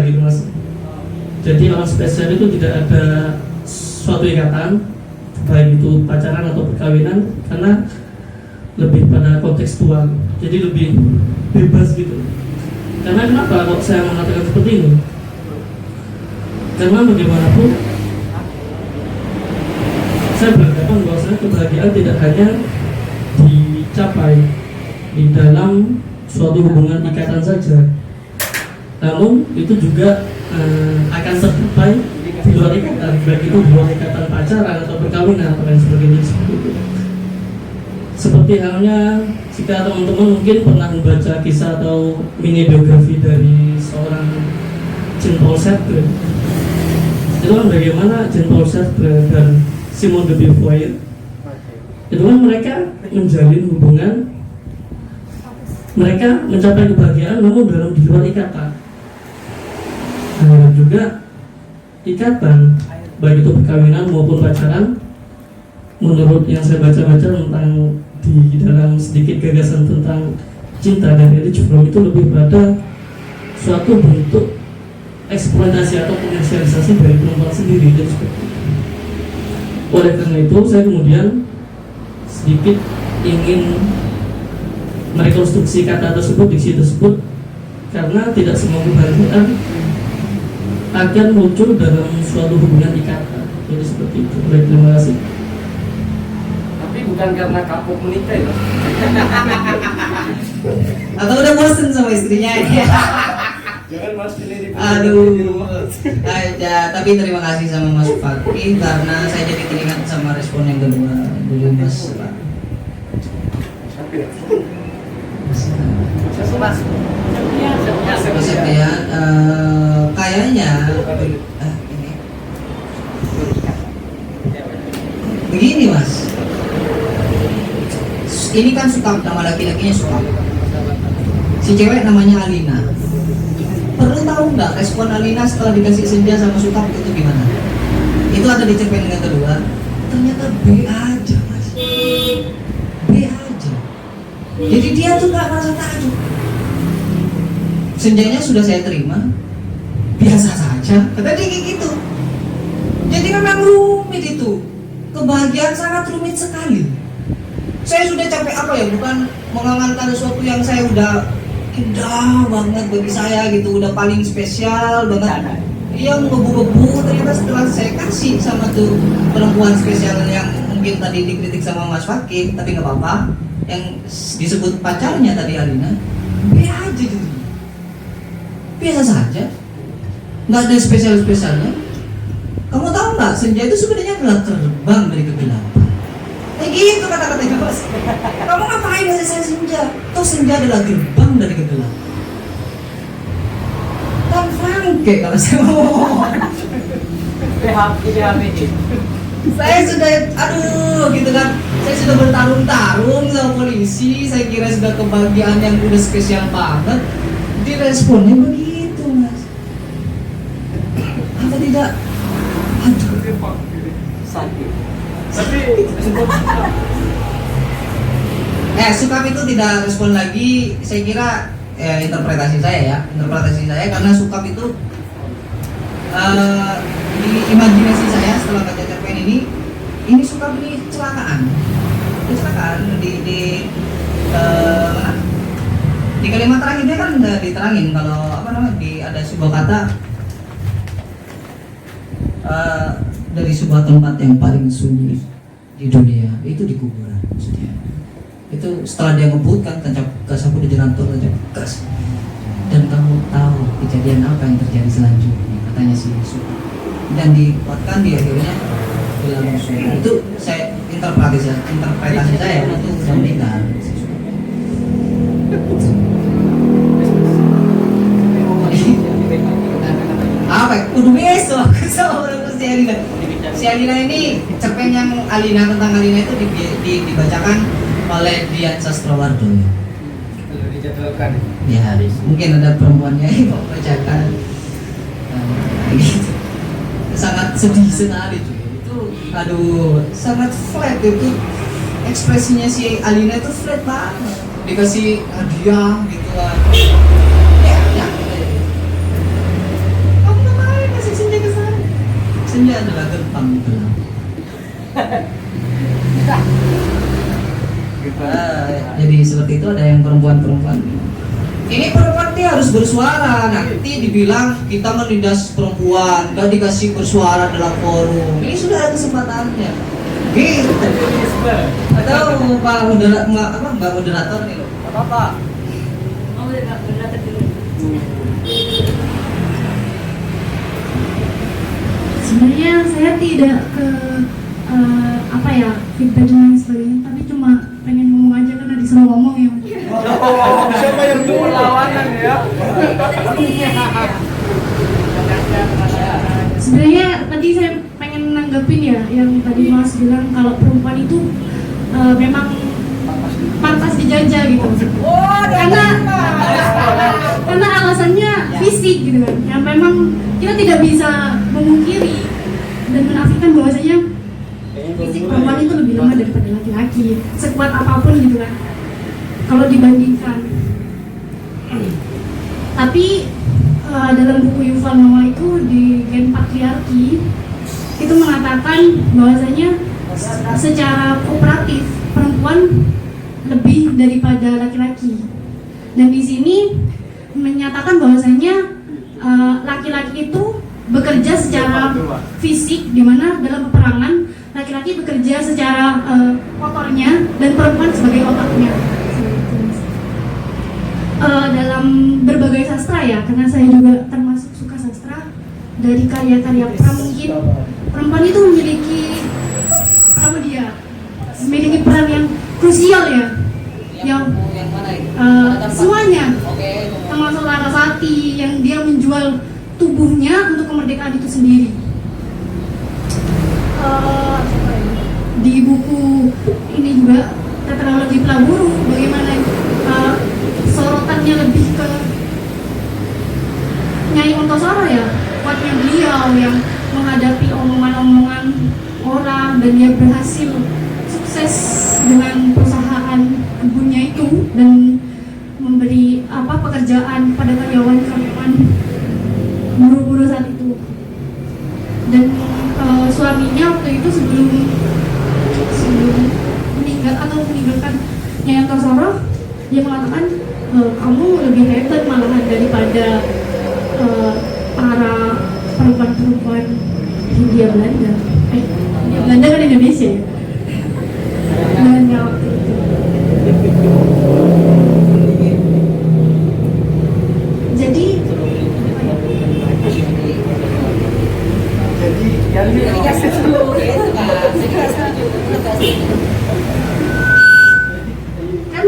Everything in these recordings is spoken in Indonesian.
gitu mas. Jadi orang spesial itu tidak ada suatu ikatan, baik itu pacaran atau perkawinan, karena lebih pada kontekstual, jadi lebih bebas gitu. Karena kenapa kok saya mengatakan seperti ini? Karena bagaimanapun saya beranggapan bahwasanya kebahagiaan tidak hanya dicapai di dalam suatu hubungan ikatan saja, namun itu juga akan tercapai di luar ikatan, baik itu di luar ikatan pacaran atau perkawinan atau lain sebagainya seperti itu. Seperti halnya jika teman-teman mungkin pernah membaca kisah atau mini biografi dari seorang Jean-Paul Sartre, itu kan bagaimana Jean-Paul Sartre dan Simone de Beauvoir itu kan mereka menjalin hubungan, mereka mencapai kebahagiaan namun dalam di luar ikatan. Nah, juga ikatan baik itu perkawinan maupun pacaran, menurut yang saya baca-baca tentang di dalam sedikit gagasan tentang cinta dan Erich Fromm, itu lebih pada suatu bentuk eksploitasi atau komersialisasi dari perempuan sendiri dan seperti itu. Oleh karena itu saya kemudian sedikit ingin merekonstruksi kata tersebut, diksi tersebut, karena tidak semua kebahagiaan akan muncul dalam suatu hubungan ikatan. Jadi seperti itu. Baik, terima kasih. Tapi bukan karena kapok menikah ya? Atau udah bosen sama istrinya ya? Jangan mas ini Aduh. Ya, tapi terima kasih sama Mas Fakih karena saya jadi teringat sama respon yang kedua dulu Mas Pak. Mas. Mas ya, kayaknya ini. Begini Mas. Ini kan suka, nama laki-lakinya suka. Si cewek namanya Alina. Perlu tahu nggak respon Alina setelah dikasih senja sama Sukap itu gimana? Itu ada di cerpen yang kedua. Ternyata B aja Mas. B aja. Jadi dia tuh nggak merasa takjub. Senjanya sudah saya terima, biasa saja. Kata dia kayak gitu. Jadi memang rumit itu. Kebahagiaan sangat rumit sekali. Saya sudah capek apa ya, bukan mengangankan sesuatu yang saya udah indah banget bagi saya gitu, udah paling spesial banget. Yang ngebu-ngebu ternyata setelah saya kasih sama tuh perempuan spesial yang mungkin tadi dikritik sama Mas Fakih, tapi nggak apa-apa. Yang disebut pacarnya tadi Alina, biasa aja gitu. Biasa saja, nggak ada spesial-spesialnya. Kamu tahu nggak, senja itu sebenarnya adalah terbang dari kegelapan. Kayak gitu kata-katanya Mas. Kamu ngapain ngasih saya senja? Toh senja adalah gerbang dari kegelapan. Kan Franke kalau saya ngomong. PHP. Saya sudah, aduh gitu kan. Saya sudah bertarung-tarung sama polisi. Saya kira sudah kebahagiaan yang udah spesial banget. Diresponnya begitu Mas. Apa tidak? Aduh. Sakit. Tapi Sukap itu tidak respon lagi. Saya kira interpretasi saya karena Sukap itu di imajinasi saya setelah baca cerpen ini Sukap ini kecelakaan di kalimat terakhirnya kan diterangin kalau apa namanya, ada sebuah kata dari sebuah tempat yang paling sunyi di dunia, itu di kuburan maksudnya. Itu setelah dia ngebut kan, tancap gas, aku di jalan tol tancap gas. Dan kamu tahu kejadian apa yang terjadi selanjutnya, katanya si Yesus. Dan dikuatkan di akhirnya bilang itu saya interpretasi saya itu sudah meninggal. Apa? Udah besok sama si Alina. Si Alina ini cerpen yang Alina tentang Alina itu dibacakan oleh Dian Sastrowardo. Kalau dijadwalkan. Ya, mungkin ada perempuannya yang mau bacakan. Gitu. Sangat sedih sekali juga. Itu, aduh, sangat flat itu. Ekspresinya si Alina itu flat banget. Dikasih hadiah gitu kan. Ya. senja adalah gempang gitu. Jadi seperti itu ada yang perempuan-perempuan. Ini perempuan dia harus bersuara, nanti dibilang kita menindas perempuan, gak dikasih bersuara dalam forum. Ini sudah ada kesempatannya. Gitu. Atau Pak Mbak moderator nih loh. Apa? Sebenarnya saya tidak ke feedback dan lain sebagainya, tapi cuma pengen ngomong aja karena disuruh ngomong ya. Siapa yang berlawanan ya? Sebenarnya tadi saya pengen nanggepin ya yang tadi Mas bilang kalau perempuan itu memang pantas dijajah gitu. Karena alasannya fisik gitu kan. Yang memang kita tidak bisa memungkiri dan menafikan bahwasanya fisik perempuan itu lebih lemah daripada laki-laki, sekuat apapun gitu kan. Kalau dibandingkan. Tapi dalam buku Yuval Noah itu di Gen Patriarki itu mengatakan bahwasanya secara kooperatif perempuan lebih daripada laki-laki. Dan di sini menyatakan bahwasanya laki-laki itu bekerja secara fisik, di mana dalam peperangan laki-laki bekerja secara motornya dan perempuan sebagai otaknya. Dalam berbagai sastra ya, karena saya juga termasuk suka sastra, dari karya-karya mungkin perempuan itu memiliki memiliki peran yang krusial ya, yang semuanya, termasuk Larasati yang dia menjual tubuhnya untuk kemerdekaan itu sendiri. Di buku ini juga Tetralogi Pelaburu, bagaimana sorotannya lebih ke Nyai Ontosoro ya, kuatnya beliau yang menghadapi omongan-omongan orang dan dia berhasil sukses dengan perusahaan kebunnya itu dan memberi pekerjaan pada karyawan-karyawan buruh-buruh saat itu. Dan suaminya waktu itu sebelum meninggal atau meninggalkan Nyai Ontosoro, dia mengatakan kamu lebih hebat malahan daripada para perempuan-perempuan Hindia Belanda. Hindia Belanda kan Indonesia ya. Belanda waktu itu. Jadi kan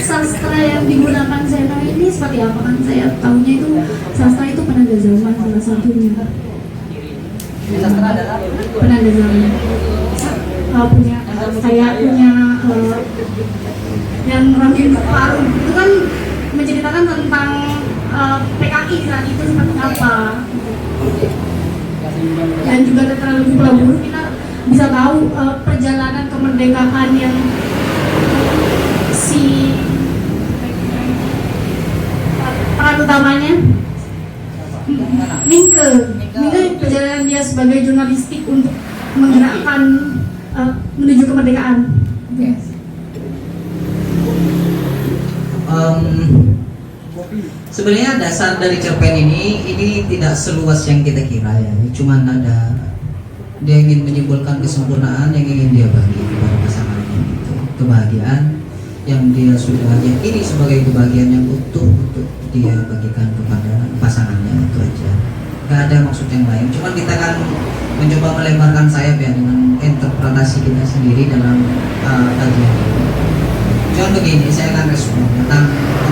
sastra yang digunakan Seno ini seperti apa kan? Saya tahunya itu sastra itu penanda zaman salah satunya. Sastra adalah Penanda zaman. Saya punya yang Ramil Paru itu kan menceritakan tentang PKI saat itu seperti apa. Dan juga Tetralogi Pelaburu kita bisa tahu perjalanan kemerdekaan yang si peran utamanya Mingke perjalanan dia sebagai jurnalistik untuk menggerakkan menuju kemerdekaan. Sebenarnya dasar dari cerpen ini tidak seluas yang kita kira ya. Cuman ada dia ingin menyimpulkan kesempurnaan yang ingin dia bagi kepada pasangannya itu. Kebahagiaan yang dia sudah yakini sebagai kebahagiaan yang utuh untuk dia bagikan kepada pasangannya, itu aja. Gak ada maksud yang lain. Cuman kita kan mencoba melebarkan sayap ya dengan interpretasi kita sendiri dalam kajian ini. Cuman begini, saya akan respon tentang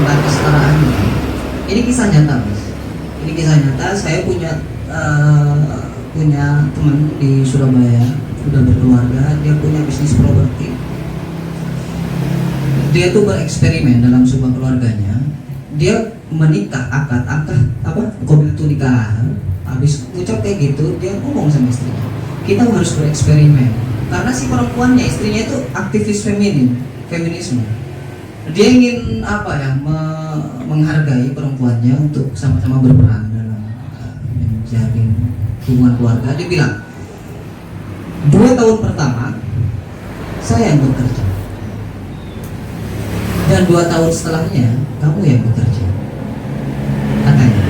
kesetaraan ini. Ini kisah nyata, Mas. Ini kisah nyata. Saya punya teman di Surabaya, sudah berkeluarga, dia punya bisnis properti. Dia tuh bereksperimen dalam sebuah keluarganya. Dia menikah, akad kobil itu nikah. Habis ucap kayak gitu, dia ngomong sama istrinya, kita harus bereksperimen. Karena si perempuannya, istrinya itu aktivis feminisme. Dia ingin menghargai perempuannya untuk sama-sama berperan dalam menjalin hubungan keluarga. Dia bilang 2 tahun pertama saya yang bekerja, dan 2 tahun setelahnya kamu yang bekerja, katanya.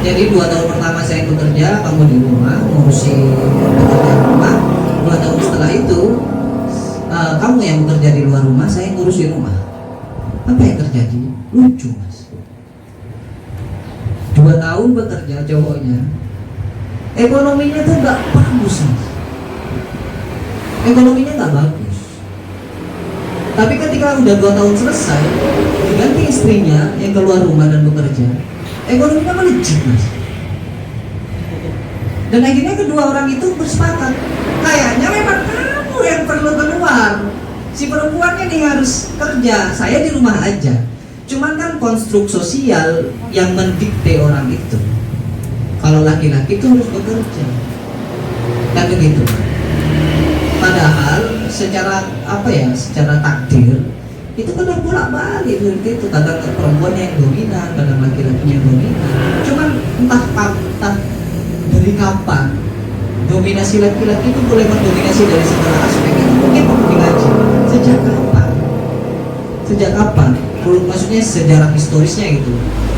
Jadi 2 tahun pertama saya yang bekerja, kamu di rumah ngurusi pekerjaan rumah. 2 tahun setelah itu kamu yang bekerja di luar rumah, saya yang ngurusi rumah. Apa yang terjadi? Lucu, Mas. 2 tahun bekerja cowoknya, ekonominya tuh gak bagus, Mas. Ekonominya gak bagus. Tapi ketika udah 2 tahun selesai, diganti istrinya yang keluar rumah dan bekerja, ekonominya melejit, Mas. Dan akhirnya kedua orang itu bersepakat, kayaknya memang kamu yang perlu keluar, si perempuannya nih harus kerja, saya di rumah aja. Cuman kan konstruk sosial yang mendikte orang itu, kalau laki-laki itu harus bekerja, kan begitu. Padahal secara secara takdir itu kan bolak-balik seperti itu. Kadang perempuan yang dominan, kadang laki-laki yang dominan. Cuman entah dari kapan dominasi laki-laki itu boleh mendominasi dari segala aspek. Itu mungkin perlu dikaji. Sejak kapan? Sejak kapan? Maksudnya sejarah historisnya gitu.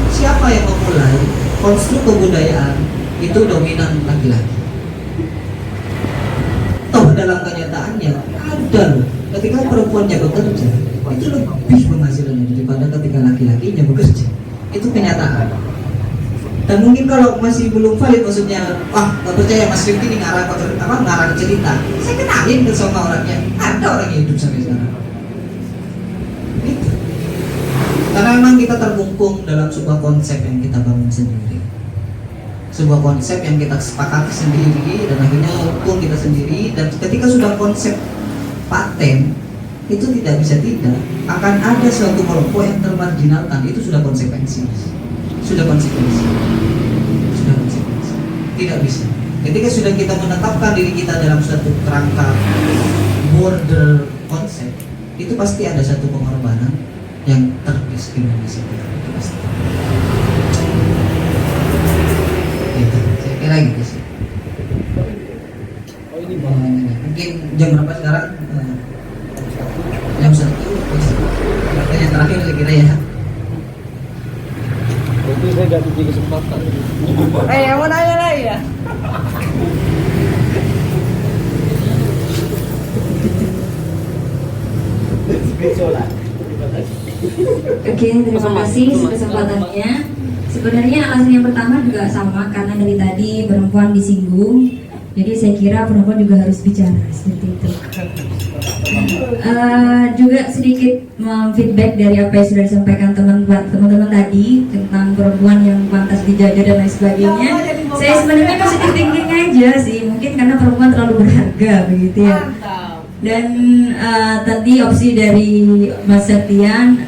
Siapa yang memulai konstruk kebudayaan itu dominan laki-laki? Toh dalam kenyataannya ada loh, ketika perempuannya bekerja itu lebih penghasilannya daripada ketika laki-lakinya bekerja. Itu kenyataan. Dan mungkin kalau masih belum valid, maksudnya gak percaya Mas Rifki ini ngarang cerita, saya kenalin ke sama orangnya, ada orang yang hidup sampai sekarang. Gitu. Karena memang kita terkungkung dalam sebuah konsep yang kita bangun sendiri, sebuah konsep yang kita sepakati sendiri, dan akhirnya menghukum kita sendiri. Dan ketika sudah konsep paten, itu tidak bisa tidak akan ada suatu kelompok yang termarginalkan. Itu sudah konsekuensi, sudah konsekuensi, tidak bisa. Ketika sudah kita menetapkan diri kita dalam suatu kerangka border konsep, itu pasti ada satu pengorbanan yang terdiskriminasi. Itu pasti. Gitu. Saya kira gitu sih. Mungkin jam berapa sekarang? Jam 1. Pertanyaan terakhir saya kira ya. Berarti saya gak punya kesempatan. Mau nanya lagi ya? Oke, terima kasih kesempatannya. Sebenarnya alasan yang pertama juga sama, karena dari tadi perempuan disinggung, jadi saya kira perempuan juga harus bicara seperti itu. Juga sedikit feedback dari apa yang sudah disampaikan teman-teman tadi tentang perempuan yang pantas dijajah dan lain sebagainya. Saya sebenarnya positive thinking aja sih, mungkin karena perempuan terlalu berharga begitu ya. Dan tadi opsi dari Mas Septian,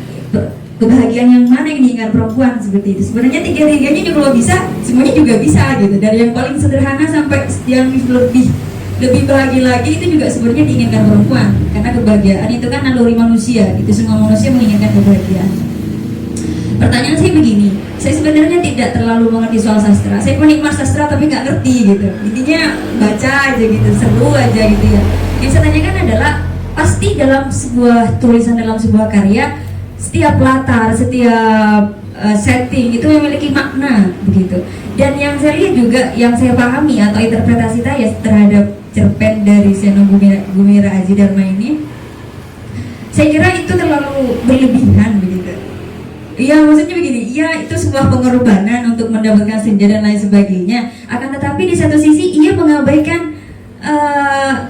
kebahagiaan yang mana yang diinginkan perempuan seperti itu. Sebenarnya tiga-tiganya juga kalau bisa, semuanya juga bisa gitu. Dari yang paling sederhana sampai yang lebih bahagia lagi, itu juga sebenarnya diinginkan perempuan. Karena kebahagiaan itu kan naluri manusia, itu semua manusia menginginkan kebahagiaan. Pertanyaan saya begini, saya sebenarnya tidak terlalu mengerti soal sastra. Saya penikmat sastra tapi nggak ngerti gitu. Intinya baca aja gitu, seru aja gitu ya. Yang saya tanyakan adalah, pasti dalam sebuah tulisan, dalam sebuah karya, setiap latar, setiap setting itu memiliki makna begitu. Dan yang saya lihat juga, yang saya pahami atau interpretasi saya terhadap cerpen dari Seno Gumira Aji Dharma ini, saya kira itu terlalu berlebihan begitu. Iya, maksudnya begini, iya itu sebuah pengorbanan untuk mendapatkan senja dan lain sebagainya. Akan tetapi di satu sisi ia mengabaikan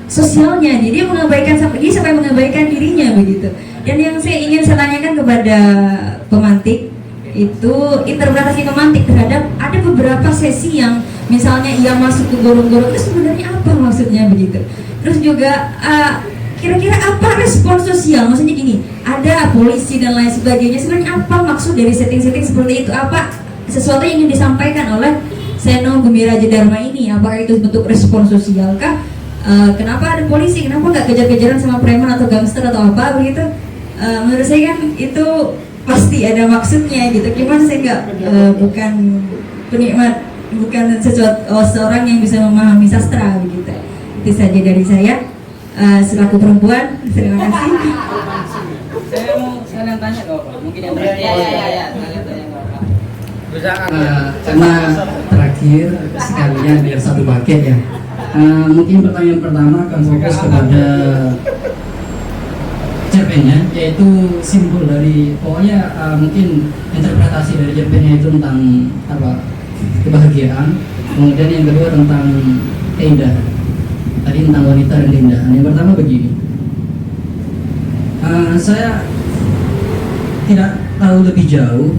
sosialnya, dia mengabaikan, dia sampai mengabaikan dirinya begitu. Dan yang saya ingin saya tanyakan kepada pemantik itu interpretasi pemantik terhadap ada beberapa sesi yang misalnya ia masuk ke gorong-gorong, itu sebenarnya apa maksudnya begitu. Terus juga kira-kira apa respon sosial, maksudnya gini, ada polisi dan lain sebagainya, sebenarnya apa maksud dari setting-setting seperti itu, apa sesuatu yang ingin disampaikan oleh Seno Gumira Aji Dharma ini, apakah itu bentuk respon sosial kah? Kenapa ada polisi, kenapa nggak kejar-kejaran sama preman atau gangster atau apa begitu? Menurut saya kan itu pasti ada maksudnya gitu. Cuman saya nggak bukan penikmat bukan seorang yang bisa memahami sastra begitu. Itu saja dari saya selaku perempuan. Terima kasih. Saya mau sekalian tanya ke Bapak. Mungkin yang terakhir. Iya. Sekalian tanya ke Bapak. Karena terakhir sekalian biar satu paket ya. Mungkin pertanyaan pertama akan fokus kepada cerpennya, yaitu simbol dari pokoknya mungkin interpretasi dari cerpennya itu tentang apa, kebahagiaan. Kemudian yang kedua tentang keindahan. Tadi tentang wanita dan keindahan. Yang pertama begini, saya tidak tahu lebih jauh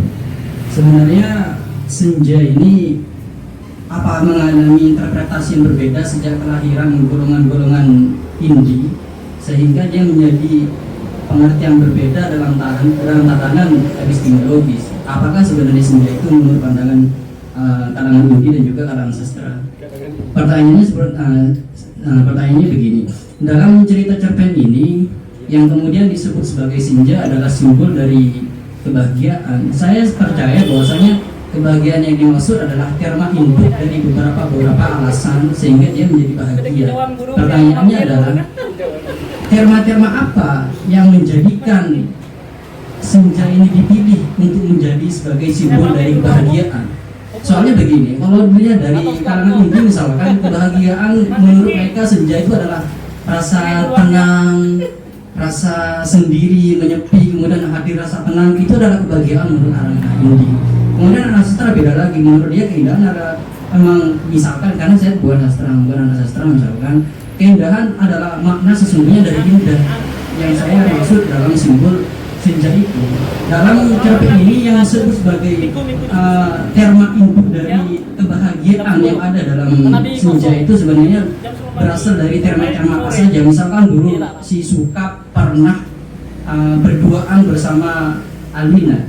sebenarnya senja ini apa mengalami interpretasi yang berbeda sejak kelahiran golongan-golongan indie, sehingga dia menjadi pengertian berbeda dalam tatanan epistemologis. Apakah sebenarnya senja itu menurut pandangan kalangan indie dan juga kalangan sastra? Pertanyaannya begini, dalam cerita cerpen ini yang kemudian disebut sebagai senja adalah simbol dari kebahagiaan. Saya percaya bahwasanya kebahagiaan yang dimaksud adalah terma input dari beberapa alasan sehingga dia menjadi bahagia. Pertanyaannya adalah terma-terma apa yang menjadikan senja ini dipilih untuk menjadi sebagai simbol dari kebahagiaan? Soalnya begini, kalau dilihat dari kalangan indie misalkan, kebahagiaan menurut mereka senja itu adalah rasa tenang, rasa sendiri, menyepi, kemudian hadir rasa tenang, itu adalah kebahagiaan menurut anak-anak indie. Kemudian anak sastra beda lagi, menurut dia keindahan adalah memang misalkan, karena saya bukan anak sastra misalkan, keindahan adalah makna sesungguhnya dari indah yang saya maksud dalam simbol senja itu. Dalam cerpen ini yang disebut sebagai terma input dari kebahagiaan yang ada dalam senja itu sebenarnya berasal dari terma-terma apa saja. Misalkan dulu si Suka pernah berduaan bersama Alina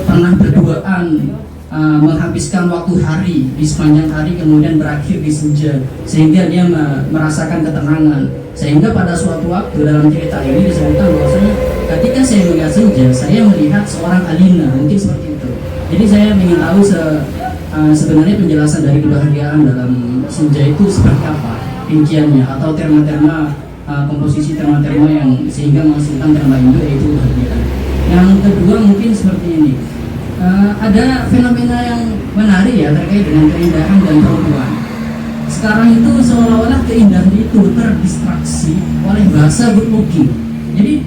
pernah berduaan menghabiskan waktu hari di sepanjang hari, kemudian berakhir di senja sehingga dia merasakan ketenangan. Sehingga pada suatu waktu dalam cerita ini disebutkan bahwasanya ketika saya melihat senja, saya melihat seorang Alina, mungkin seperti itu. Jadi saya ingin tahu sebenarnya penjelasan dari kebahagiaan dalam senja itu seperti apa rinciannya, atau terma-terma komposisi terma-terma yang sehingga menghasilkan terma Indo, yaitu kebahagiaan. Yang kedua mungkin seperti ini, ada fenomena yang menarik ya terkait dengan keindahan dan perempuan. Sekarang itu seolah-olah keindahan itu terdistraksi oleh bahasa good looking. Jadi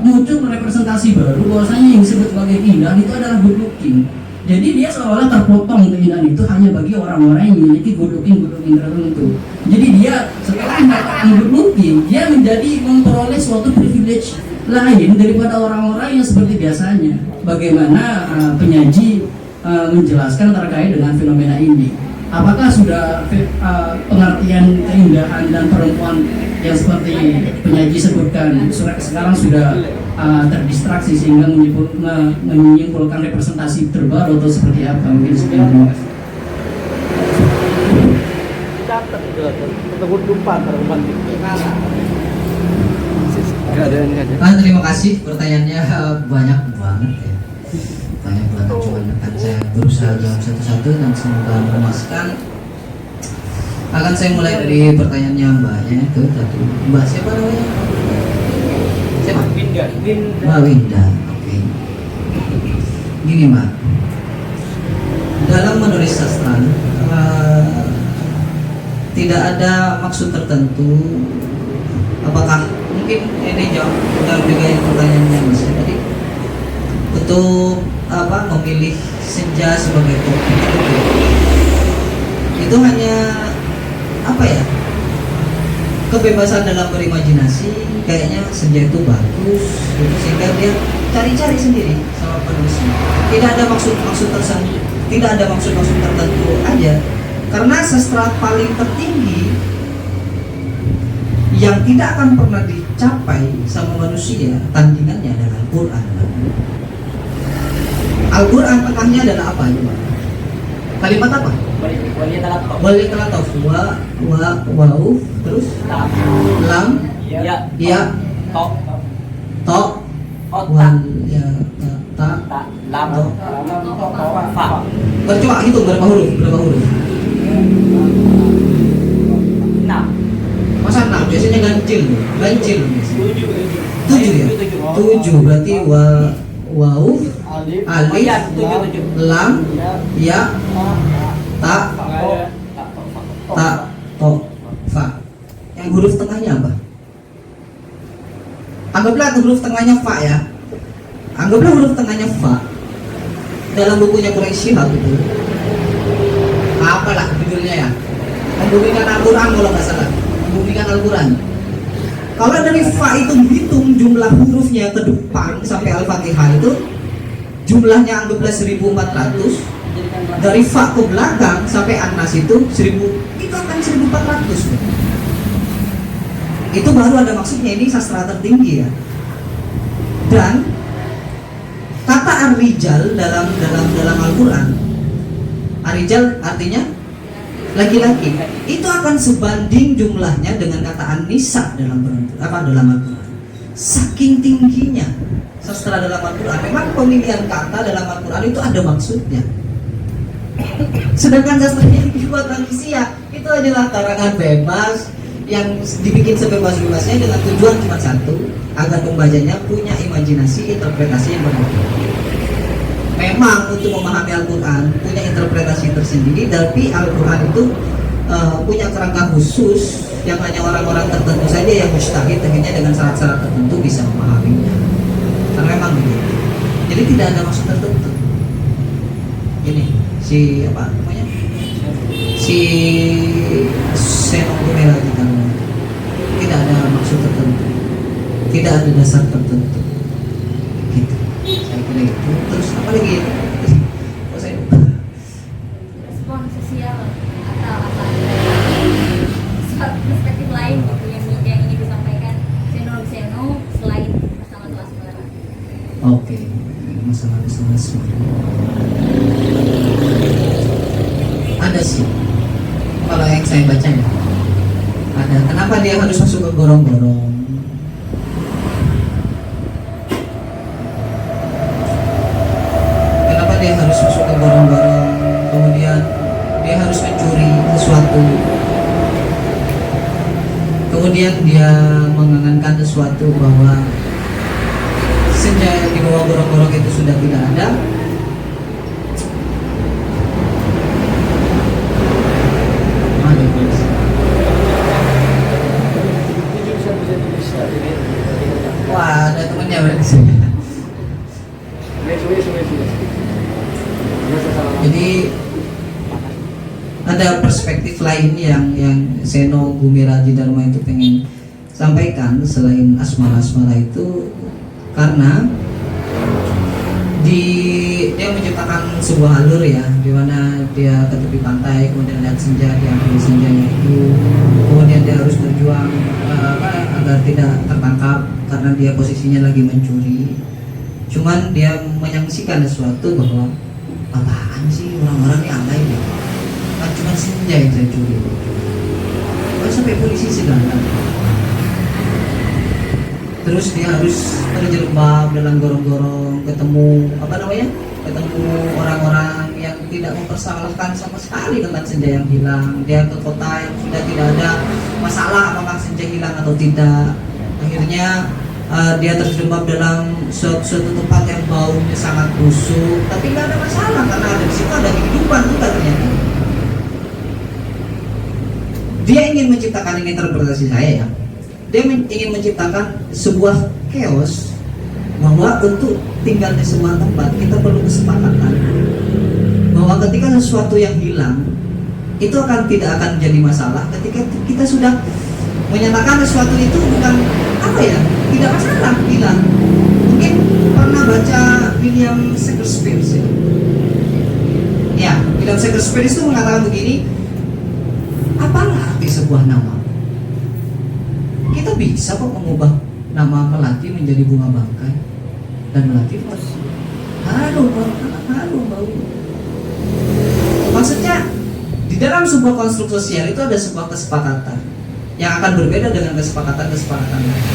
muncul representasi baru bahwasanya yang disebut sebagai keindahan itu adalah good looking. Jadi dia seolah-olah terpotong keindahan itu hanya bagi orang-orang yang memiliki good looking tertentu. Jadi dia setelah mendapatkan good looking, dia menjadi memperoleh suatu privilege lain daripada orang-orang yang seperti biasanya. Bagaimana penyaji menjelaskan terkait dengan fenomena ini? Apakah sudah pengertian keindahan dan perempuan yang seperti penyaji sebutkan sekarang sudah terdistraksi sehingga menyimpulkan representasi terbaru atau seperti apa? Mungkin sekian, terima kasih. Terima kasih, pertanyaannya banyak banget ya. Banyak banget, cuman akan saya berusaha jawab satu-satu dan semoga memuaskan. Akan saya mulai dari pertanyaannya mbaknya itu tadi. Mbak siapa namanya? Siapa? Mbak Winda. Oke. Gini mbak, dalam menulis sastra tidak ada maksud tertentu. Apakah mungkin ini jawab juga yang pertanyaannya mas tadi, untuk memilih senja sebagai topik itu hanya kebebasan dalam berimajinasi. Kayaknya senja itu bagus gitu, sehingga dia cari-cari sendiri sama penulisnya. Tidak ada maksud tertentu, tidak ada maksud tertentu aja, karena sastra paling tertinggi yang tidak akan pernah dicapai sama manusia tandingannya adalah Al-Quran. Al-Quran tengahnya adalah apa ya? Kalimat apa? Waliyatalataf wa'u terus lam ya to wal ya ta, lam, to. fa. Coba hitung berapa huruf? Berapa huruf? 6. Masa 6? Biasanya ganjil. Ganjil. 7 ya? 7 berarti waw, alif, lam, ya, ta, to, fa. Yang huruf tengahnya apa? Anggaplah huruf tengahnya fa ya. Anggaplah huruf tengahnya fa. Dalam bukunya Quraisy Shihab itu, apalah judulnya ya? Membumikan Al-Quran kalau nggak salah. Membumikan Al-Quran. Kalau dari fa itu hitung jumlah hurufnya ke depan sampai Al-Fatihah itu jumlahnya anggaplah 1400. Dari fa ke belakang sampai An-Nas itu 1000, itu akan 1400. Itu baru ada maksudnya, ini sastra tertinggi ya. Dan kata ar-rijal dalam Al-Quran, ar-rijal artinya laki-laki, itu akan sebanding jumlahnya dengan kata an-nisa dalam Al-Quran. Saking tingginya sastra dalam Al-Quran, memang pemilihan kata dalam Al-Quran itu ada maksudnya. Sedangkan sastranya dibuat manusia itu adalah karangan bebas yang dibikin sebebas-bebasnya dengan tujuan cuma satu, agar pembacanya punya imajinasi, interpretasi yang berbeda. Memang untuk memahami Al-Quran punya interpretasi tersendiri, tapi Al-Quran itu punya kerangka khusus yang hanya orang-orang tertentu saja yang mustahid akhirnya dengan syarat-syarat tertentu bisa memahaminya. Karena memang begitu. Jadi tidak ada maksud tertentu. Ini si apa namanya? Si Senogumera kita tidak ada maksud tertentu, tidak ada dasar tertentu. Gitu. Saya kira itu. Terus apa lagi? Oh, saya lupa. Respon sosial atau apa? Suatu perspektif lain gitu yang ingin disampaikan Seno selain masalah asmara. Oke, masalah asmara. Ada sih. Kalau yang saya baca ya, ada. Kenapa dia harus masuk ke gorong-gorong? Kenapa dia harus masuk ke gorong-gorong? Kemudian dia harus mencuri sesuatu. Kemudian dia mengangankan sesuatu bahwa senja di bawah gorong-gorong itu sudah tidak ada. Wah, ada temannya berarti sih. Jadi ada perspektif lain yang Seno Gumiraji Dharma itu pengen sampaikan selain asmara-asmara itu, karena dia menciptakan sebuah alur ya, di mana dia ke tepi pantai, kemudian lihat senja, diambil senjanya itu, kemudian dia harus berjuang agar tidak tertangkap karena dia posisinya lagi mencuri. Cuman dia menyaksikan sesuatu bahwa apaan sih orang-orang ini alay gitu, kan cuma senja yang saya curi, kok sampai polisi segala. Terus dia harus berjilbab dalam gorong-gorong, ketemu orang-orang yang tidak mempersalahkan sama sekali tentang senja yang hilang. Dia ke kota yang sudah tidak ada masalah apakah senja hilang atau tidak. Akhirnya dia terjebak dalam suatu tempat yang baunya sangat busuk, tapi nggak ada masalah karena ada di situ ada kehidupan juga ternyata. Dia ingin menciptakan, ini interpretasi saya ya, dia ingin menciptakan sebuah chaos, bahwa untuk tinggal di sebuah tempat kita perlu kesepakatan bahwa ketika sesuatu yang hilang itu tidak akan jadi masalah ketika kita sudah menyatakan sesuatu itu bukan tidak masalah hilang. Mungkin pernah baca William Shakespeare ya, William Shakespeare itu mengatakan begini, apalah arti sebuah nama? Kita bisa kok mengubah nama melati menjadi bunga bangkai, dan melati terus harum bau. Maksudnya di dalam sebuah konstruk sosial itu ada sebuah kesepakatan yang akan berbeda dengan kesepakatan lain.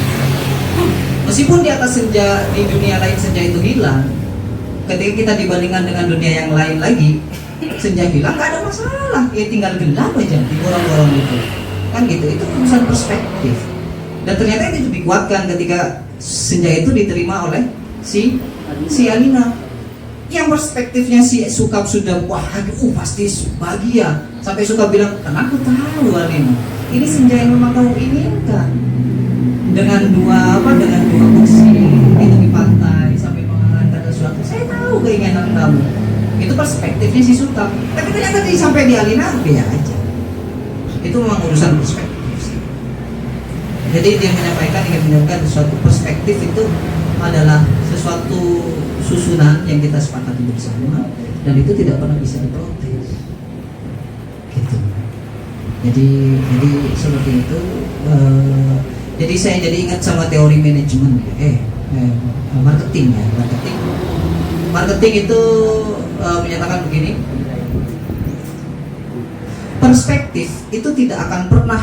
Meskipun di atas senja, di dunia lain senja itu hilang, ketika kita dibandingkan dengan dunia yang lain lagi, senja hilang nggak ada masalah, ya tinggal gelap aja di gorong-gorong itu, kan gitu. Itu urusan perspektif. Dan ternyata itu dikuatkan ketika senja itu diterima oleh si Alina, yang perspektifnya si Sukap sudah wah aduh pasti bahagia, sampai Sukap bilang kan aku tahu Alina, ini senja yang memang kamu inginkan, dengan dua kursi itu di pantai sampai menghangat sesuatu. Saya tahu keinginan kamu. Itu perspektifnya si Sukap. Tapi ternyata sampai di Alina biar aja. Itu memang urusan perspektif. Jadi dia ingin menyampaikan sesuatu perspektif itu adalah sesuatu susunan yang kita sepakati bersama, dan itu tidak pernah bisa diprotes. Gitu. Jadi seperti itu. Jadi saya jadi ingat sama teori manajemen, marketing ya, marketing itu menyatakan begini, perspektif itu tidak akan pernah,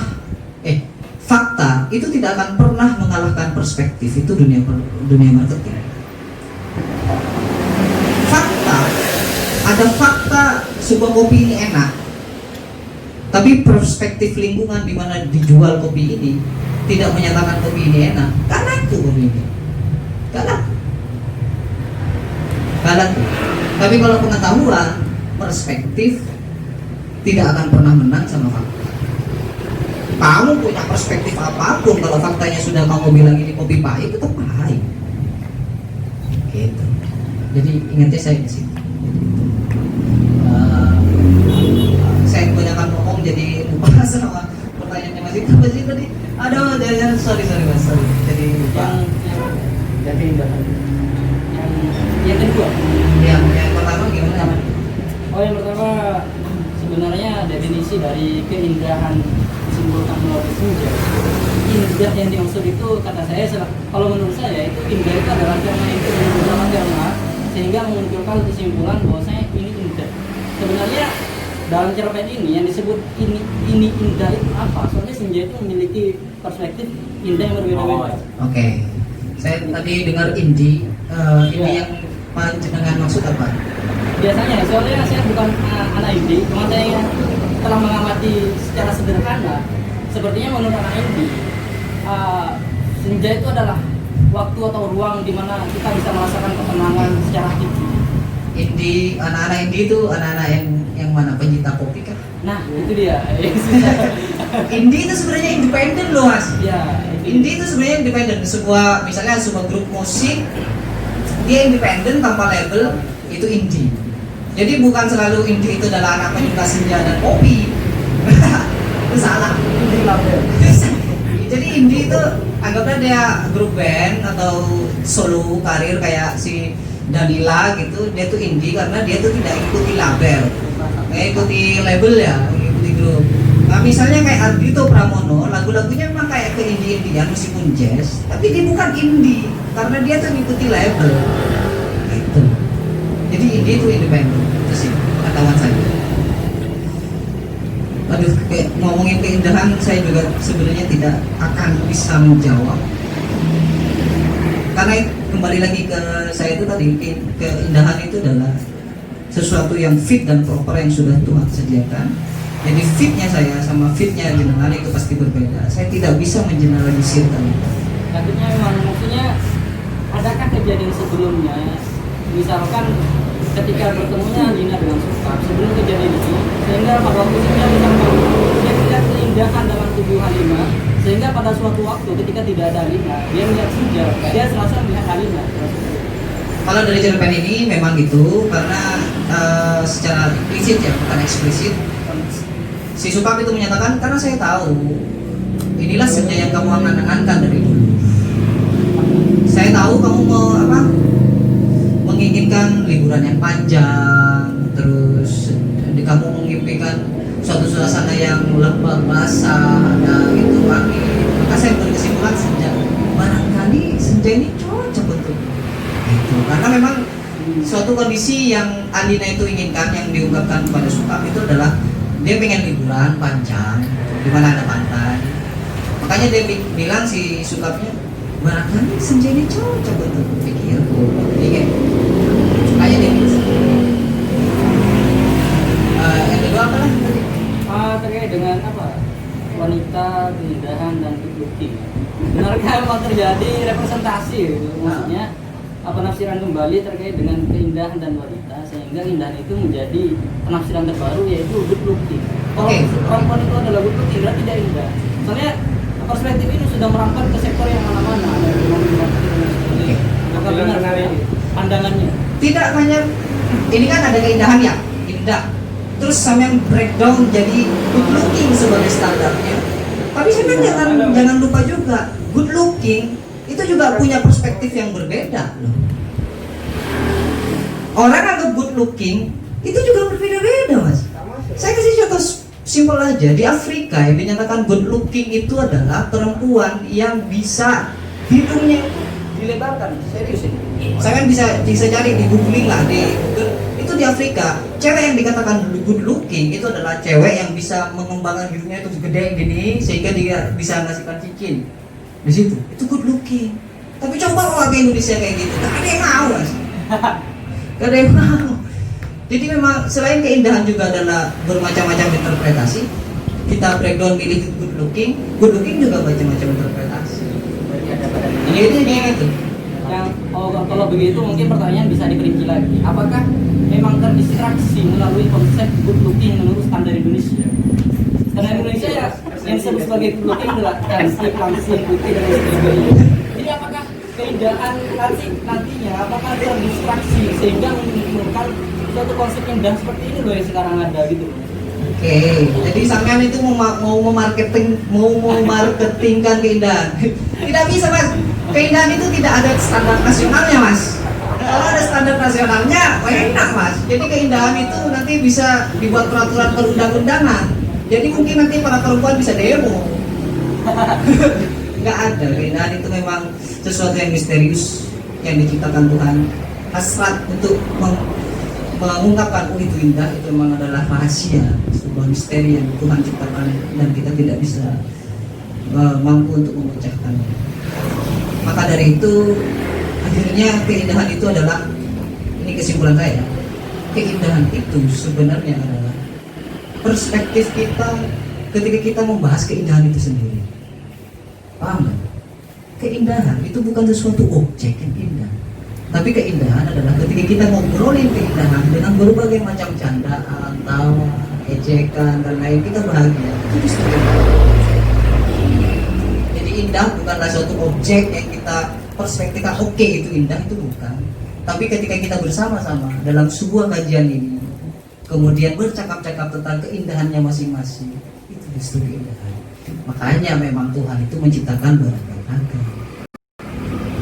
fakta itu tidak akan pernah mengalahkan perspektif. Itu dunia marketing. Fakta, ada fakta sebuah kopi ini enak, tapi perspektif lingkungan di mana dijual kopi ini tidak menyatakan kopi ini enak, gak laku kopi ini, gak laku. Tapi kalau pengetahuan, perspektif tidak akan pernah menang sama fakta. Kamu punya perspektif apapun, kalau faktanya sudah kamu bilang ini kopi pahit, tetap pahit. Gitu. Jadi ingatnya saya di sini. Saya kebanyakan ngomong jadi lupa sama pertanyaannya Mas Ita. Mas Ita tadi, aduh, sorry Mas, sorry. Jadi yang kedua. Yang pertama gimana? Yang pertama sebenarnya definisi dari keindahan disimbolkan melalui senja. Indah yang dimaksud itu kata saya, kalau menurut saya itu indah itu adalah karena itu bersama karena sehingga memunculkan kesimpulan bahwasanya ini indah. Sebenarnya dalam cerpen ini yang disebut ini indah itu apa? Soalnya senja itu memiliki perspektif indah yang berbeda-beda. Oke. Saya tadi dengar indie yang panjenengan maksud apa? Biasanya, soalnya saya bukan anak indie, cuma saya telah mengamati secara sederhana. Sepertinya menurut anak indie, senja itu adalah waktu atau ruang di mana kita bisa merasakan ketenangan secara hakiki. Indie, anak-anak indie itu anak-anak yang mana, pencinta kopi kah? Nah, itu dia. Indie itu sebenarnya independen loh Mas. Ya, Indie itu sebenarnya independen. Misalnya sebuah grup musik, dia independen tanpa label, itu indie. Jadi bukan selalu indie itu adalah anak penyuka senja dan kopi. Itu salah. Jadi indie itu anggaplah dia grup band atau solo karir kayak si Danila gitu. Dia tuh indie karena dia tuh tidak ikuti label, kayak ikuti label ya, ikuti grup. Nah misalnya kayak Ardhito Pramono, lagu-lagunya memang kayak ke indie-indian meskipun jazz, tapi dia bukan indie karena dia tuh ngikuti label. Gitu. Jadi indie itu independen, itu sih pengetahuan saya. Aduh, ngomongin keindahan saya juga sebenarnya tidak akan bisa menjawab, karena kembali lagi ke saya itu tadi, keindahan itu adalah sesuatu yang fit dan proper yang sudah Tuhan sediakan. Jadi fitnya saya sama fitnya jenengan itu pasti berbeda. Saya tidak bisa mengeneralisirkan itu. Akhirnya memang maksudnya adakah kejadian sebelumnya, misalkan ketika bertemunya Lina dengan Sukap sebelum kejadian ini, sehingga pada waktu itu dia melihat keindahan dalam tubuh Alina, sehingga pada suatu waktu ketika tidak ada Alina, dia melihat senja, dia serasa melihat Alina. Kalau dari cerpen ini memang gitu, karena secara implisit ya, bukan eksplisit, si Sukap itu menyatakan, karena saya tahu inilah senja yang kamu angan-angankan dari dulu. Saya tahu kamu mau menginginkan liburan yang panjang, terus kamu mengimpikan suatu suasana yang lembab basah, ada itu angin. Maka saya berkesimpulan senja, barangkali senja ini cocok untuk itu, karena memang suatu kondisi yang Alina itu inginkan, yang diungkapkan kepada Sukap itu adalah dia pengen liburan panjang di mana ada pantai. Makanya dia bilang si Sukapnya, barangkali senja ini cocok untuk pikirku. Oke, kayak ini. Yang kedua apa lah tadi? Terkait dengan apa? Wanita, keindahan dan good looking. Benarkah memang terjadi representasi gitu? Maksudnya penafsiran kembali terkait dengan keindahan dan wanita sehingga keindahan itu menjadi penafsiran terbaru yaitu good looking. Kalau perempuan itu adalah good looking, berarti tidak indah. Soalnya perspektif ini sudah merambat ke sektor yang mana-mana, ada ekonomi marketing dan sebagainya. Maka benar pandangannya. Tidak hanya ini kan ada keindahan ya, indah. Terus sampean breakdown jadi good looking sebagai standarnya. Tapi sampean jangan lupa juga good looking itu juga punya perspektif yang berbeda loh. Orang anggap good looking itu juga berbeda-beda, Mas. Saya kasih contoh simpel aja. Di Afrika yang dinyatakan good looking itu adalah perempuan yang bisa hidungnya itu dilebarkan. Serius ini. Saya kan bisa cari di googling lah di Google. Itu di Afrika, cewek yang dikatakan good looking itu adalah cewek yang bisa mengembangkan hidungnya itu gede gini sehingga dia bisa menghasilkan cincin. Di situ itu good looking. Tapi coba kalau ke Indonesia kayak gitu, gak ada yang mau, Mas. Gak ada yang mau. Jadi memang selain keindahan juga adalah bermacam-macam interpretasi. Kita breakdown milih good looking juga macam-macam interpretasi. Berarti ada pada Ini kayak gitu. yang kalau begitu mungkin pertanyaan bisa diperinci lagi. Apakah memang terdistraksi melalui konsep good looking menurut standar Indonesia? Karena Indonesia ya yang disebut sebagai good looking adalah cantik, langsing, putih dan lain sebagainya. Jadi apakah keindahan nantinya apakah terdistraksi sehingga menimbulkan suatu konsep indah seperti ini loh yang sekarang ada gitu? Oke, jadi sampean itu mau marketingkan keindahan. Tidak bisa, Mas. Keindahan itu tidak ada standar nasionalnya, Mas. Kalau ada standar nasionalnya, enak, Mas. Jadi keindahan itu nanti bisa dibuat peraturan perundang-undangan. Jadi mungkin nanti para perempuan bisa demo. Nggak ada. Keindahan itu memang sesuatu yang misterius yang diciptakan Tuhan. Hasrat untuk mengungkapkan itu indah itu memang adalah rahasia, sebuah misteri yang Tuhan ciptakan dan kita tidak bisa mampu untuk memecahkannya. Maka dari itu akhirnya keindahan itu adalah, ini kesimpulan saya, keindahan itu sebenarnya adalah perspektif kita ketika kita membahas keindahan itu sendiri. Paham gak? Keindahan itu bukan sesuatu objek yang indah, tapi keindahan adalah ketika kita ngobrolin keindahan dengan berbagai macam candaan, tawa, ejekan dan lain, kita bahagia. Itu justru jadi indah bukanlah suatu objek yang kita perspektifkan oke, itu indah, itu bukan. Tapi ketika kita bersama-sama dalam sebuah kajian ini kemudian bercakap-cakap tentang keindahannya masing-masing, itu justru keindahan. Makanya memang Tuhan itu menciptakan beragam ragam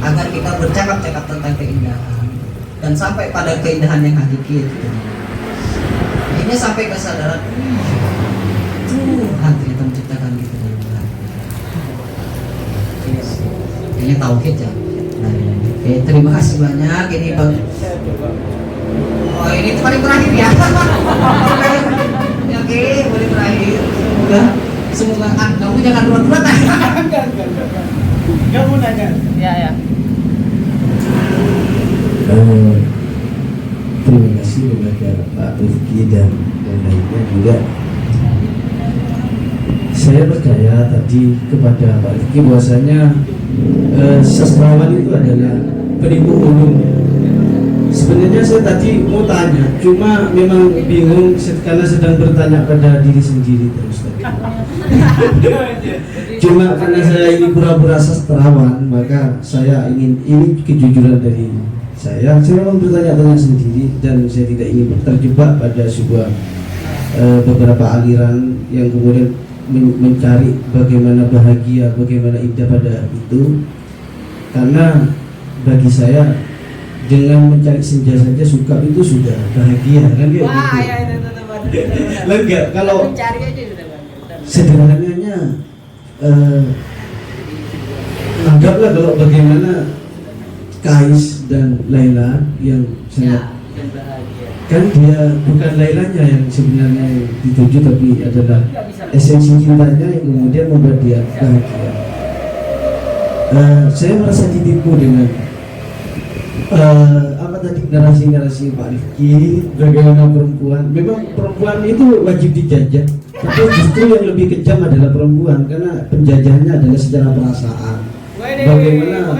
agar kita bercakap-cakap tentang keindahan dan sampai pada keindahan yang hakiki itu. Akhirnya sampai kesadaran Tuhan ternyata menciptakan gitu. Kayaknya tauhid ya. Oke, terima kasih banyak. Ini Bang. Oh, ini paling terakhir ya. Oke, boleh terakhir. Semoga kamu jangan berat-berat. Enggak mau nanya. Ya. Terima kasih kepada Pak Rifki dan lainnya juga. Saya percaya tadi kepada Pak Rifki bahwasanya sastrawan itu adalah penipu ulung. Sebenarnya saya tadi mau tanya, cuma memang bingung karena sedang bertanya pada diri sendiri terus tadi. Cuma karena saya ini pura-pura sastrawan, maka saya ingin, ini kejujuran dari saya memang bertanya-tanya sendiri dan saya tidak ingin terjebak pada sebuah beberapa aliran yang kemudian mencari bagaimana bahagia, bagaimana indah pada itu. Karena bagi saya dengan mencari senja saja suka itu sudah bahagia kan dia. Wah, gitu. ya itu Enggak, kalau mencari aja sudah bahagia. sederhananya anggaplah kalau bagaimana Kais dan Laila yang sangat dan bahagia. kan dia bukan Lailanya yang sebenarnya dituju, tapi adalah esensi cintanya yang kemudian membuat dia bahagia. saya merasa ditipu dengan apa tadi narasi-narasi Pak Rifki bagaimana perempuan. Memang perempuan itu wajib dijajah, tapi justru yang lebih kejam adalah perempuan karena penjajahnya adalah secara perasaan. Bagaimana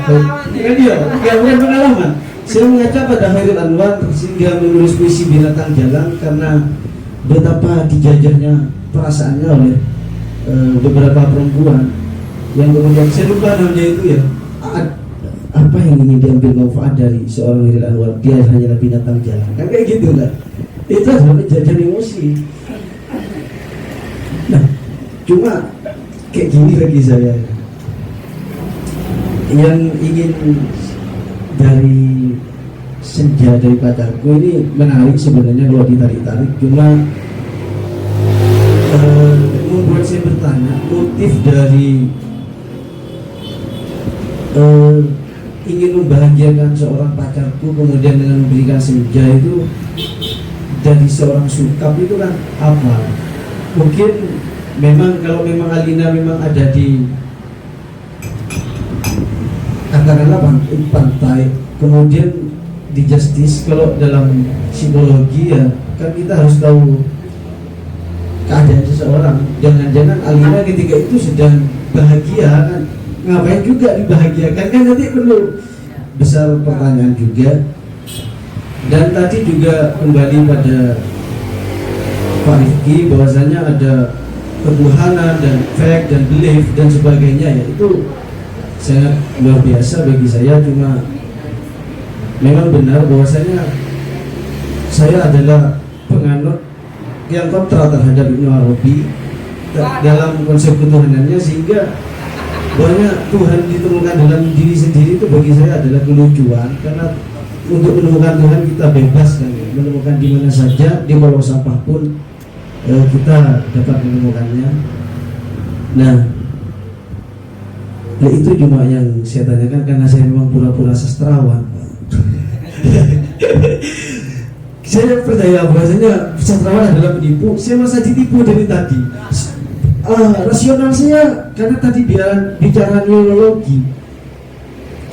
dia bukan pengalaman. Saya mengaca pada Khairil Anwar sehingga menulis puisi Binatang Jalan karena betapa dijajahnya perasaannya oleh beberapa perempuan yang kemudian saya lupa namanya itu ya. Apa yang ingin diambil manfaat dari seorang Khairil Anwar? Dia hanyalah binatang jalan, kan kayak gitu kan? Itu adalah penjajahan emosi. Nah, cuma kayak gini bagi saya, yang ingin dari senja dari pacarku ini menarik sebenarnya kalau ditarik-tarik, cuma membuat saya bertanya motif dari ingin membahagiakan seorang pacarku kemudian dengan memberikan senja itu dari seorang sukap itu kan apa? Mungkin memang kalau memang Alina memang ada di katakanlah pantai kemudian di justice, kalau dalam psikologi ya kan kita harus tahu keadaan seseorang. Jangan-jangan Alina ketika itu sedang bahagia kan, ngapain juga dibahagiakan kan, nanti perlu besar pertanyaan juga. Dan tadi juga kembali pada Pak Rifki bahwasanya ada ketuhanan dan fact dan belief dan sebagainya, ya itu sangat luar biasa bagi saya. Cuma memang benar bahwasanya saya adalah penganut yang kontra terhadap Ibnu Arabi dalam konsep ketuhanannya, sehingga banyak Tuhan ditemukan dalam diri sendiri itu bagi saya adalah kelucuan. Karena untuk menemukan Tuhan kita bebas kan, menemukan di mana saja, di kolong sampah pun kita dapat menemukannya. Nah, itu cuma yang saya tanyakan karena saya memang pura-pura sastrawan. Saya percaya bahwasanya sastrawan adalah penipu. Saya merasa ditipu dari tadi. Rasional saya karena tadi bicara neurologi.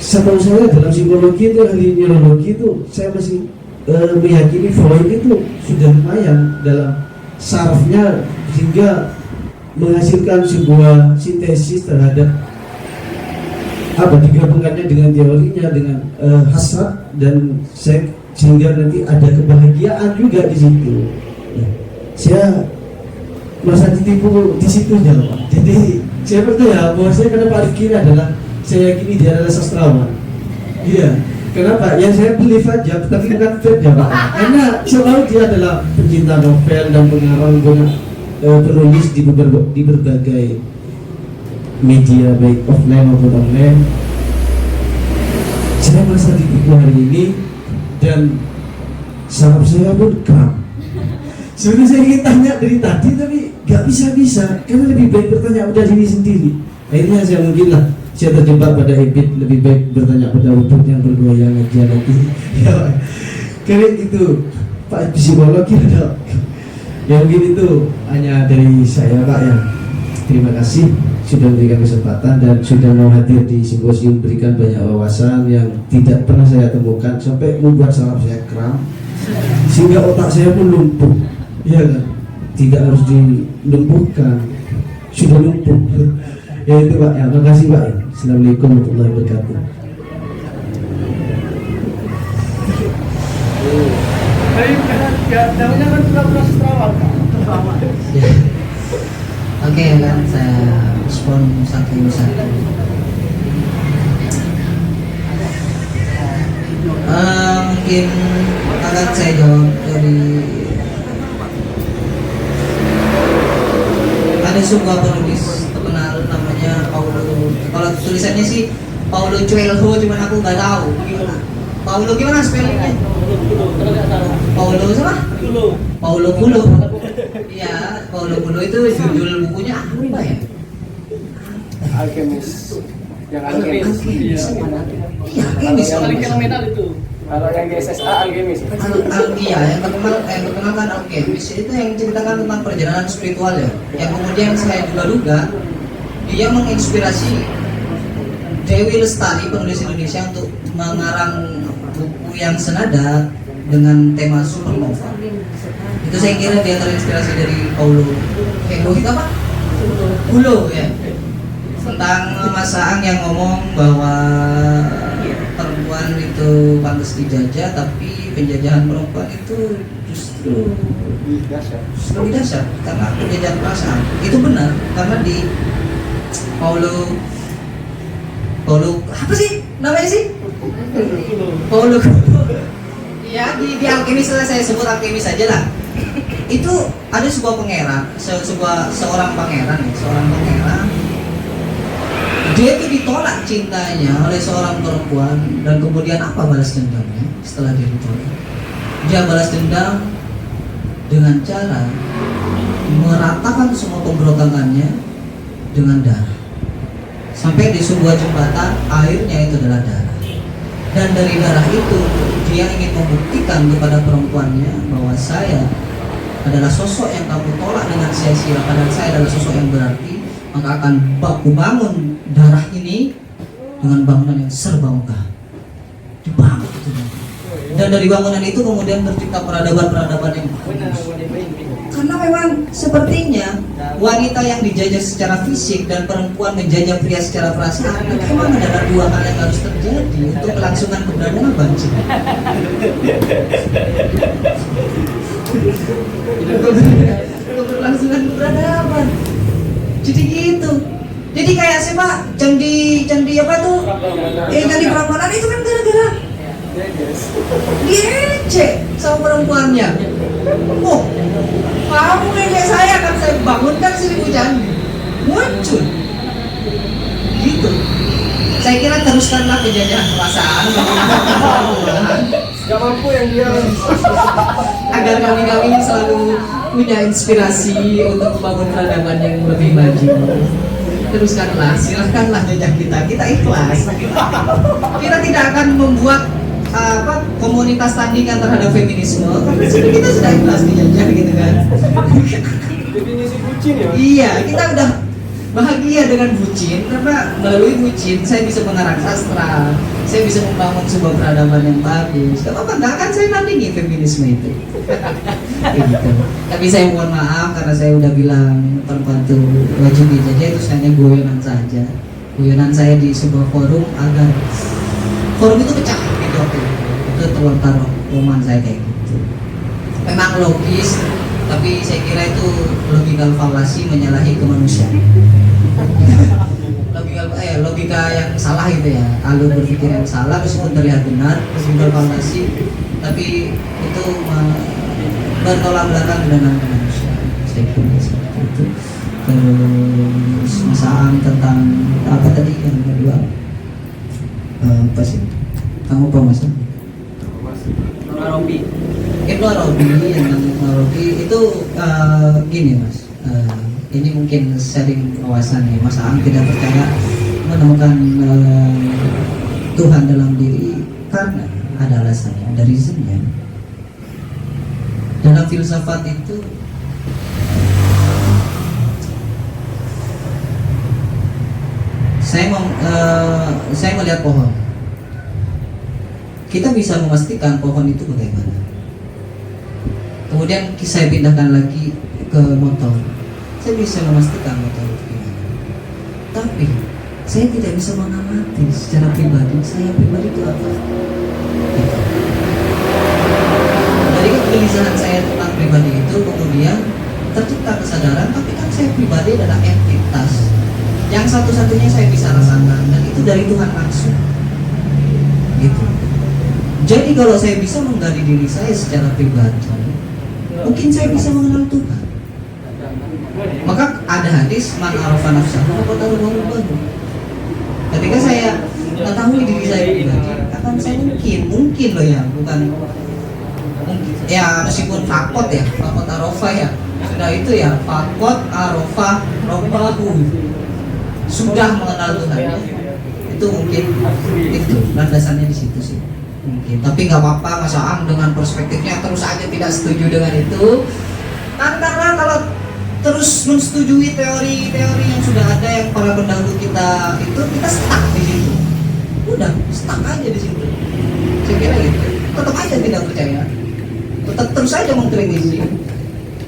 Setahu saya dalam psikologi itu, ahli neurologi itu, saya masih meyakini Freud itu sudah lumayan dalam sarafnya sehingga menghasilkan sebuah sintesis terhadap apa digabungkannya dengan teorinya dengan hasrat dan seks, sehingga nanti ada kebahagiaan juga di situ. Saya merasa ditipu di situ ya Pak. Jadi saya percaya bahwa saya karena Pak Rifki adalah, saya yakini dia adalah sastrawan. Iya. Kenapa? Ya saya believe aja, tapi bukan fact ya Pak. Karena selalu dia adalah pencinta novel dan pengarang penulis di berbagai media baik offline maupun online. Saya merasa ditipu hari ini dan saraf saya pun kram. Sebenarnya saya ingin tanya dari tadi tapi gak bisa karena lebih baik bertanya pada diri sendiri. Akhirnya saya mungkinlah saya terjebak pada habit lebih baik bertanya pada rumput yang bergoyang aja nanti. Ya, karena itu Pak psikologi ada. Ya mungkin itu hanya dari saya Pak ya. Terima kasih sudah memberikan kesempatan dan sudah mau hadir di simposium, berikan banyak wawasan yang tidak pernah saya temukan sampai membuat saraf saya kram sehingga otak saya pun lumpuh. Iya kan? Tidak harus dilumpuhkan, sudah lumpuh. Ya itu Pak ya, makasih Pak ya. Assalamualaikum warahmatullahi wabarakatuh. Oke kan, saya respon satu-satu. Mungkin akan saya jawab dari ada sebuah penulis terkenal namanya Paulo. Kalau tulisannya sih Paulo Coelho, cuman aku nggak tahu gimana. Paulo gimana spellingnya? Paulo siapa? Paulo Coelho. Iya, Paulo Coelho itu judul bukunya apa ya? Alkemis. Yang alkemis. Iya, alkemis. Paling fenomenal itu. Kalau yang di SSA alkemis. Iya, yang terkenal kan alkemis itu yang ceritakan tentang perjalanan spiritual ya. Yang kemudian saya duga-duga dia menginspirasi Dewi Lestari, penulis Indonesia, untuk mengarang buku yang senada dengan tema supernova. Itu saya kira dia terinspirasi dari Paulo Coelho ya, tentang Mas Aang yang ngomong bahwa perempuan itu pantas dijajah, tapi penjajahan perempuan itu justru lebih dahsyat karena penjajahan perasaan. Itu benar, karena di Paulo apa sih namanya sih? Paulo ya, di alkemis, saya sebut alkemis aja lah. Itu ada sebuah pangeran, seorang pangeran, dia itu ditolak cintanya oleh seorang perempuan, dan kemudian apa balas dendamnya setelah dia ditolak? Dia balas dendam dengan cara meratakan semua pemberontakannya dengan darah, sampai di sebuah jembatan airnya itu adalah darah. Dan dari darah itu dia ingin membuktikan kepada perempuannya bahwa saya adalah sosok yang kamu tolak dengan sia-sia, dan saya adalah sosok yang berarti. Maka akan baku bangun darah ini dengan bangunan yang serba megah, dibangun itu. Dan dari bangunan itu kemudian tercipta peradaban-peradaban yang bagus. Karena memang sepertinya wanita yang dijajah secara fisik dan perempuan menjajah pria secara perasaan, memang adalah dua hal yang harus terjadi untuk kelangsungan keberadaban. Untuk kelangsungan keberadaban. Jadi gitu. Jadi kayak siapa candi apa tuh? Candi Prambanan itu kan gara-gara diejek sama perempuannya. Oh, kamu ngejek saya, kan saya bangunkan 1000 candi. Muncul. Gitu. Saya kira teruskanlah penjajahan perasaan. Gak mampu yang dia Agar kami selalu punya inspirasi untuk membangun peradaban yang lebih maju. Teruskanlah, silahkanlah jejak kita ikhlas. Kita tidak akan membuat komunitas tandingan terhadap feminisme, karena kita sudah ikhlas dijajah gitu kan. definisi bucin ya. Iya, kita udah bahagia dengan bucin, karena melalui bucin saya bisa mengarang sastra, saya bisa membangun sebuah peradaban yang bagus. Gak apa-apa, gak akan saya nandingi feminisme itu. Gitu. Tapi saya mohon maaf karena saya udah bilang perempuan itu wajib dijajah, itu hanya guyonan saja. Guyonan saya di sebuah forum agar forum itu pecah gitu waktu itu terlontar omongan saya kayak gitu. Memang logis, tapi saya kira itu logikal falasi, menyalahi kemanusiaan. Logika yang salah itu ya, alur berpikir yang salah meskipun terlihat benar, logikal falasi, tapi itu bertolak belakang dengan kemanusiaan. Saya kira seperti itu. Terus masalah tentang apa tadi yang kedua? Apa sih? Kamu apa mas? Arabi. Ibnu Arabi itu gini mas, ini mungkin sharing wawasan ya. Mas Aang tidak percaya menemukan Tuhan dalam diri karena ada alasannya, ada reasonnya. Dalam filsafat itu saya melihat pohon. Kita bisa memastikan pohon itu bagaimana. Kemudian saya pindahkan lagi ke motor. Saya bisa memastikan motor itu gimana. Tapi saya tidak bisa mengamati secara pribadi. Saya pribadi itu apa? Gitu. Dari kegelisahan saya tentang pribadi itu kemudian tercipta kesadaran. Tapi kan saya pribadi adalah entitas yang satu-satunya saya bisa rasakan, dan itu dari Tuhan langsung. Gitu. Jadi kalau saya bisa menggali diri saya secara pribadi, mungkin saya bisa mengenal Tuhan. Maka ada hadis man arafa nafsahu faqad arafa rabbahu. Ketika saya mengetahui diri saya pribadi, akan saya mungkin loh ya, bukan mungkin ya, meskipun fakot ya, fakot arafa ya, sudah itu ya, fakot arafa rabbahu, sudah mengenal Tuhan. Itu mungkin itu landasannya di situ sih. Mungkin, tapi nggak apa-apa Mas Aang dengan perspektifnya terus aja tidak setuju dengan itu. Tantanglah kalau terus mensetujui teori-teori yang sudah ada yang para pendahulu kita itu, kita stuck di situ. Udah stuck aja di situ. Saya kira gitu. Tetap aja tidak percaya. Tetap terus aja mengkritisi.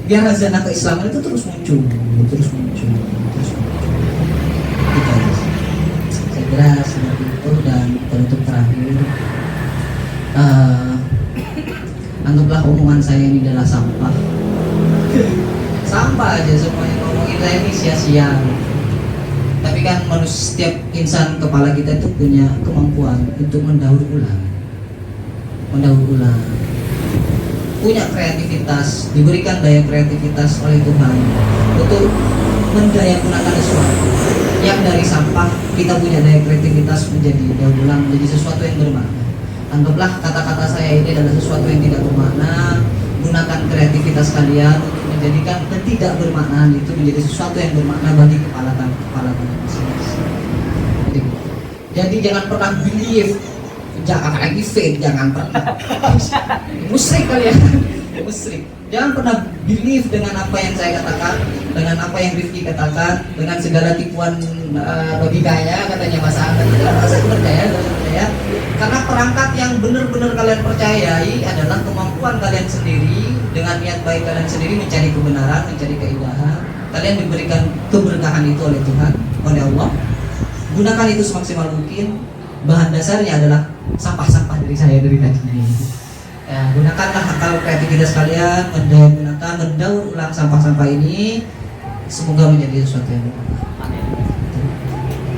Biar hazanah keislaman itu terus muncul. Gitu aja. Saya kira seperti itu. Dan penutup terakhir, anggaplah omongan saya ini adalah sampah. Sampah aja semuanya, ngomongin saya ini sia-sia. Tapi kan manusia, setiap insan kepala kita itu punya kemampuan untuk mendaur ulang, punya kreativitas, diberikan daya kreativitas oleh Tuhan untuk mendayagunakan sesuatu yang dari sampah kita punya daya kreativitas menjadi daur ulang, menjadi sesuatu yang bermakna. Anggaplah kata-kata saya ini adalah sesuatu yang tidak bermakna. Gunakan kreativitas kalian untuk menjadikan ketidak bermaknaan itu menjadi sesuatu yang bermakna bagi kepala masing-masing. Jadi jangan pernah believe, jangan lagi faith, jangan pernah musyrik kalian, musyrik. Jangan pernah believe dengan apa yang saya katakan, dengan apa yang Rifki katakan, dengan segala tipuan logikanya katanya Mas Ahmad. Tidak usah percaya. Karena perangkat yang benar-benar kalian percayai adalah kemampuan kalian sendiri, dengan niat baik kalian sendiri mencari kebenaran, mencari keindahan. Kalian diberikan keberkahan itu oleh Tuhan, oleh Allah. Gunakan itu semaksimal mungkin. Bahan dasarnya adalah sampah-sampah dari saya dari tadi. Ya, gunakanlah akal kreativitas kalian, mendaur ulang sampah-sampah ini. Semoga menjadi sesuatu yang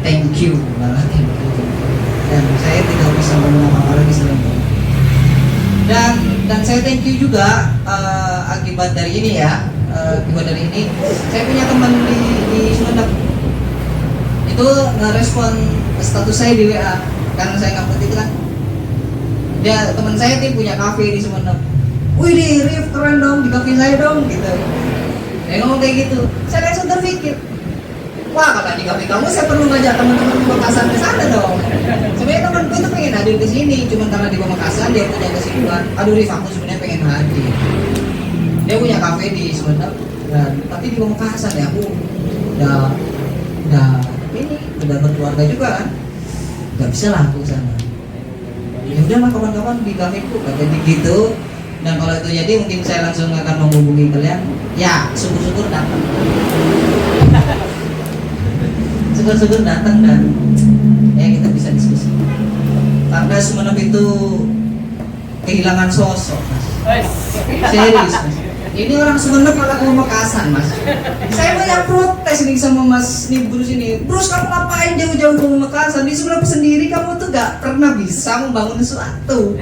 thank you. Dan saya tidak bisa ngomong apa-apa lagi selain itu. Dan saya thank you juga akibat dari ini ya, saya punya teman di Sumenep itu ngerespon status saya di WA karena saya ngupload itu kan. Dia teman saya tuh punya kafe di Sumenep. Wih, Rif keren dong, di kafe saya dong gitu. Dia ngomong kayak gitu. Saya langsung terpikir, wah kalau di kafe kamu saya perlu ngajak teman-teman di Pamekasan ke sana dong. Sebenarnya temanku itu pengen hadir ke sini, cuman karena di Pamekasan dia punya kesibukan. Aduh Rif, aku sebenarnya pengen hadir. Dia punya kafe di Sumenep, tapi di Pamekasan ya aku udah berkeluarga juga kan, nggak bisa lah aku ke sana. Ya udah lah kawan-kawan di kafeku kata gitu. Dan kalau itu jadi mungkin saya langsung akan menghubungi kalian. Ya syukur-syukur datang. Syukur-syukur datang dan ya kita bisa diskusi. Karena Sumenep itu kehilangan sosok mas. Serius mas. Ini orang Sumenep malah ke Pamekasan mas. Saya banyak protes nih sama mas nih Bruce ini. Bruce, kamu ngapain jauh-jauh ke Pamekasan? Di Sumenep sendiri kamu tuh gak pernah bisa membangun sesuatu.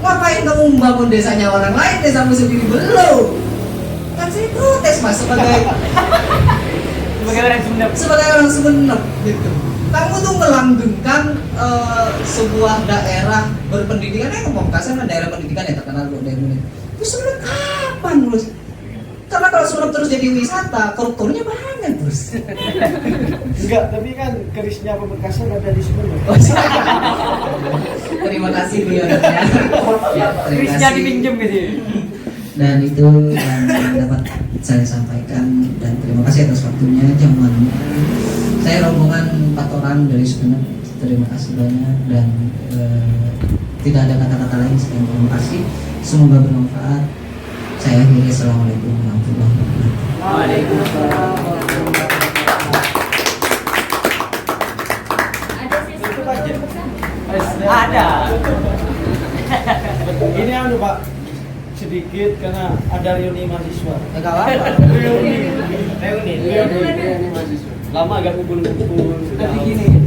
Ngapain kamu membangun desanya orang lain, desamu sendiri belum? Kan saya protes mas sebagai orang Sumenep gitu. Kamu tuh melanggengkan sebuah daerah berpendidikan, Pamekasan kan daerah pendidikan yang terkenal loh dari Indonesia. Terus Sumenep kapan terus? Karena kalau Sumenep terus jadi wisata, koruptornya banyak terus. Enggak, tapi kan kerisnya Pamekasan ada di Sumenep. Terima kasih Bu Yono ya. Terima kasih. Dipinjem gitu. Dan itu yang dapat saya sampaikan, dan terima kasih atas waktunya, jamuannya. Saya rombongan 4 orang dari Sumenep. Terima kasih banyak dan tidak ada kata-kata lain selain terima kasih. Semoga bermanfaat. Saya akhiri. Assalamualaikum warahmatullahi wabarakatuh. Waalaikumsalam. Ada sesi foto Ada. Ini anu Pak, sedikit karena ada reuni mahasiswa. Enggak apa-apa. Reuni mahasiswa. Lama agak kumpul-kumpul sudah. Tapi gini.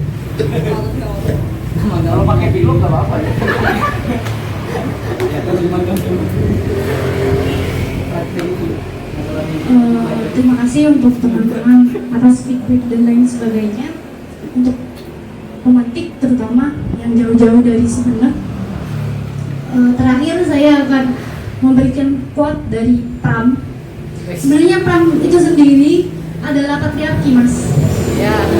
Kalau pakai film nggak apa-apa ya. Terima kasih untuk teman-teman atas feedback dan lain sebagainya, untuk pemetik terutama yang jauh-jauh dari Sumenep. Terakhir saya akan memberikan quote dari Pram. Sebenarnya Pram itu sendiri adalah patriarki mas.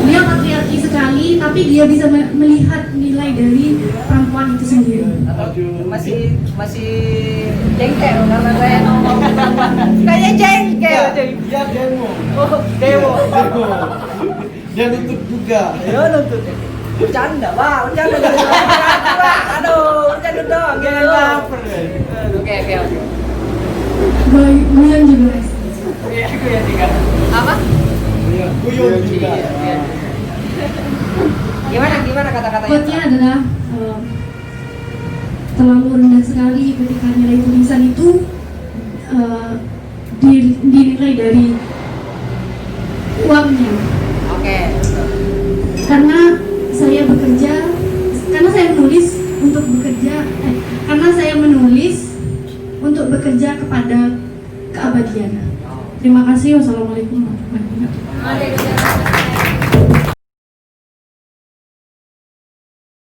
Dia patriarki sekali, tapi dia bisa melihat nilai dari perempuan itu sendiri. Masih jengkel karena saya ngomong kayak jengkel. Dia demo. Demo. Dia nuntut juga. Ya nuntut. Bercanda, Bang. Bercanda. Aduh, bercanda doang. Jangan baper. Oke. Bulan juga. Apa? Guyon juga. Gimana kata-katanya? Quote-nya adalah terlalu rendah sekali ketika nilai tulisan itu dinilai dari uangnya. Oke. Karena saya menulis untuk bekerja kepada keabadian. Terima kasih. Wassalamualaikum warahmatullahi wabarakatuh.